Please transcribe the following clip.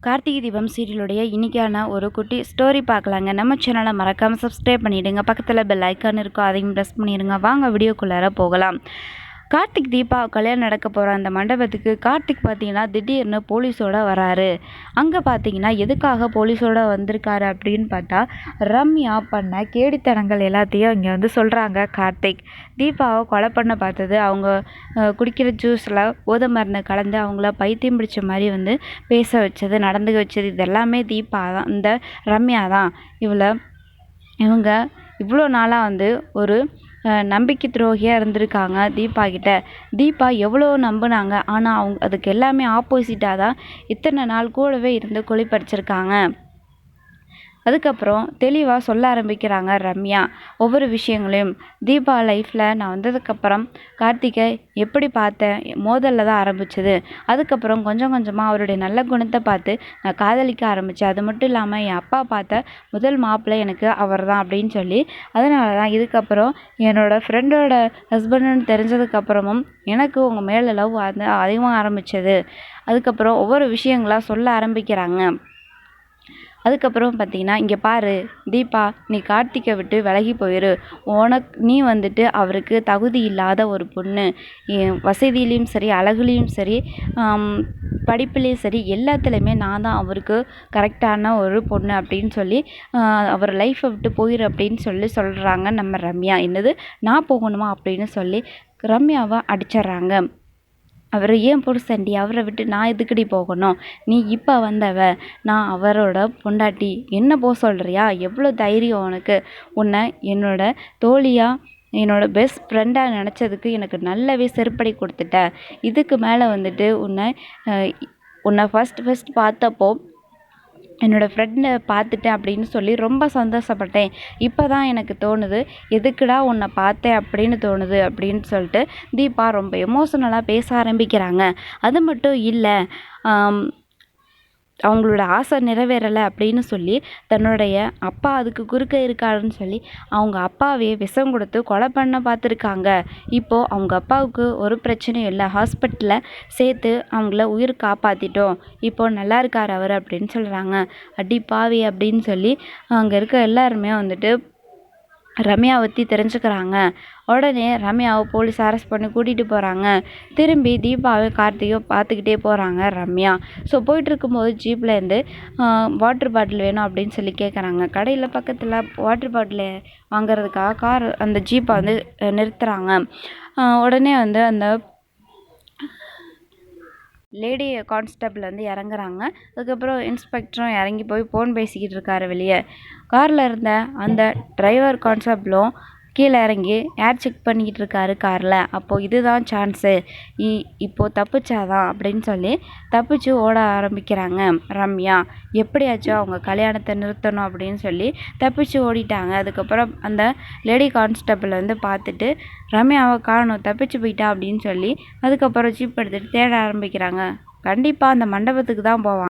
கார்த்திகை தீபம் சீரியலுடைய இன்னைக்கான ஒரு குட்டி ஸ்டோரி பார்க்கலாங்க. நம்ம சேனலை மறக்காமல் சப்ஸ்கிரைப் பண்ணிவிடுங்க. பக்கத்தில் பெல் ஐக்கான் இருக்கும், அதையும் ப்ரெஸ் பண்ணிடுங்க. வாங்க வீடியோக்குள்ளார போகலாம். கார்த்திக் தீபா கல்யாணம் நடக்க போகிற அந்த மண்டபத்துக்கு கார்த்திக் பார்த்தீங்கன்னா திடீர்னு போலீஸோட வராரு. அங்கே பார்த்தீங்கன்னா எதுக்காக போலீஸோட வந்திருக்காரு அப்படின்னு பார்த்தா, ரம்யா பண்ண கேடித்தனங்கள் எல்லாத்தையும் இங்கே வந்து சொல்கிறாங்க. கார்த்திக் தீபாவை கொலை பண்ண பார்த்தது, அவங்க குடிக்கிற ஜூஸில் போதை மருந்து கலந்து அவங்கள பைத்தியம் பிடிச்ச மாதிரி வந்து பேச வச்சது, நடந்து வச்சது, இது எல்லாமே தீபா தான், இந்த ரம்யா தான். இவங்க இவ்வளோ நாளாக வந்து ஒரு நம்பிக்கை துரோகியாக இருந்திருக்காங்க தீபா கிட்ட. தீபா எவ்வளோ நம்பினாங்க, ஆனால் அவங்க அதுக்கு எல்லாமே ஆப்போசிட்டாக தான் இத்தனை நாள் கூடவே இருந்து குழிப்பறிச்சிருக்காங்க. அதுக்கப்புறம் தெளிவாக சொல்ல ஆரம்பிக்கிறாங்க ரம்யா ஒவ்வொரு விஷயங்களையும். தீபா லைஃப்பில் நான் வந்ததுக்கப்புறம் கார்த்திகை எப்படி பார்த்தேன், மோதலில் தான் ஆரம்பிச்சது. அதுக்கப்புறம் கொஞ்சம் கொஞ்சமாக அவருடைய நல்ல குணத்தை பார்த்து நான் காதலிக்க ஆரம்பித்தேன். அது மட்டும் இல்லாமல் என் அப்பா பார்த்த முதல் மாப்பிள்ளை எனக்கு அவர் தான் அப்படின்னு சொல்லி, அதனால தான் இதுக்கப்புறம் என்னோடய ஃப்ரெண்டோட ஹஸ்பண்டுன்னு தெரிஞ்சதுக்கப்புறமும் எனக்கு உங்கள் மேலே லவ் வந்து அதிகமாக ஆரம்பித்தது. அதுக்கப்புறம் ஒவ்வொரு விஷயங்களாக சொல்ல ஆரம்பிக்கிறாங்க. அதுக்கப்புறம் பார்த்தீங்கன்னா, இங்கே பாரு தீபா, நீ கார்த்திகை விட்டு விலகி போயிரு. நீ வந்துட்டு அவருக்கு தகுதி இல்லாத ஒரு பொண்ணு. வசதியிலையும் சரி, அழகுலேயும் சரி, படிப்புலேயும் சரி, எல்லாத்துலேயுமே நான் தான் அவருக்கு கரெக்டான ஒரு பொண்ணு அப்படின்னு சொல்லி அவர் லைஃப்பை விட்டு போயிரு அப்படின்னு சொல்கிறாங்க நம்ம ரம்யா. என்னது, நான் போகணுமா அப்படின்னு சொல்லி ரம்யாவை அடிச்சிட்றாங்க. அவர் ஏன் புருஷன்டி, அவரை விட்டு நான் எதுக்குடி போகணும், நீ இப்போ வந்தவ, நான் அவரோட பொண்டாட்டி, என்ன போக சொல்கிறியா, எவ்வளோ தைரியம் உனக்கு, உன்னை என்னோட தோழியாக என்னோட பெஸ்ட் ஃப்ரெண்டாக நினச்சதுக்கு எனக்கு நல்லாவே செருப்படி கொடுத்துட்ட. இதுக்கு மேலே வந்துட்டு உன்னை ஃபஸ்ட் பார்த்தப்போ என்னோடய ஃப்ரெண்டை பார்த்துட்டேன் அப்படின்னு சொல்லி ரொம்ப சந்தோஷப்பட்டேன். இப்போ தான் எனக்கு தோணுது, எதுக்குடா உன்னை பார்த்தேன் அப்படின்னு தோணுது அப்படின்னு சொல்லிட்டு தீபா ரொம்ப எமோஷனலாக பேச ஆரம்பிக்கிறாங்க. அது மட்டும் இல்லை, அவங்களோட ஆசை நிறைவேறலை அப்படின்னு சொல்லி தன்னுடைய அப்பா அதுக்கு குறுக்க இருக்காருன்னு சொல்லி அவங்க அப்பாவையே விஷம் கொடுத்து கொலை பண்ண பார்த்துருக்காங்க. இப்போது அவங்க அப்பாவுக்கு ஒரு பிரச்சனையும் இல்லை, ஹாஸ்பிட்டலில் சேர்த்து அவங்கள உயிர் காப்பாற்றிட்டோம், இப்போது நல்லா இருக்கார் அவர் அப்படின்னு சொல்கிறாங்க. அடி பாவி அப்படின்னு சொல்லி அங்கே இருக்க எல்லாருமே வந்துட்டு ரம்யாவை பற்றி தெரிஞ்சுக்கிறாங்க. உடனே ரம்யாவை போலீஸ் அரெஸ்ட் பண்ணி கூட்டிகிட்டு போகிறாங்க. திரும்பி தீபாவை கார்த்திகை பார்த்துக்கிட்டே போகிறாங்க ரம்யா. ஸோ போயிட்டு இருக்கும்போது ஜீப்லேருந்து வாட்டர் பாட்டில் வேணும் அப்படின்னு சொல்லி கேட்குறாங்க. கடையில் பக்கத்தில் வாட்டர் பாட்டில் வாங்குறதுக்காக அந்த ஜீப்பை வந்து நிறுத்துகிறாங்க. உடனே வந்து அந்த லேடி கான்ஸ்டபிள் வந்து இறங்குறாங்க. அதுக்கப்புறம் இன்ஸ்பெக்டரும் இறங்கி போய் ஃபோன் பேசிக்கிட்டு இருக்காரு வெளியே. காரில் இருந்த அந்த டிரைவர் கான்ஸ்டபிளும் கீழே இறங்கி ஏர் செக் பண்ணிக்கிட்டு இருக்காரு காரில். அப்போது இதுதான் சான்ஸு, இப்போது தப்பிச்சாதான் அப்படின்னு சொல்லி தப்பிச்சு ஓட ஆரம்பிக்கிறாங்க ரம்யா. எப்படியாச்சும் அவங்க கல்யாணத்தை நிறுத்தணும் அப்படின்னு சொல்லி தப்பிச்சு ஓடிட்டாங்க. அதுக்கப்புறம் அந்த லேடி கான்ஸ்டபிள் வந்து பார்த்துட்டு ரம்யாவை காணோம், தப்பிச்சு போயிட்டா அப்படின்னு சொல்லி அதுக்கப்புறம் ஜீப் எடுத்துகிட்டு தேட ஆரம்பிக்கிறாங்க. கண்டிப்பாக அந்த மண்டபத்துக்கு தான் போவாங்க.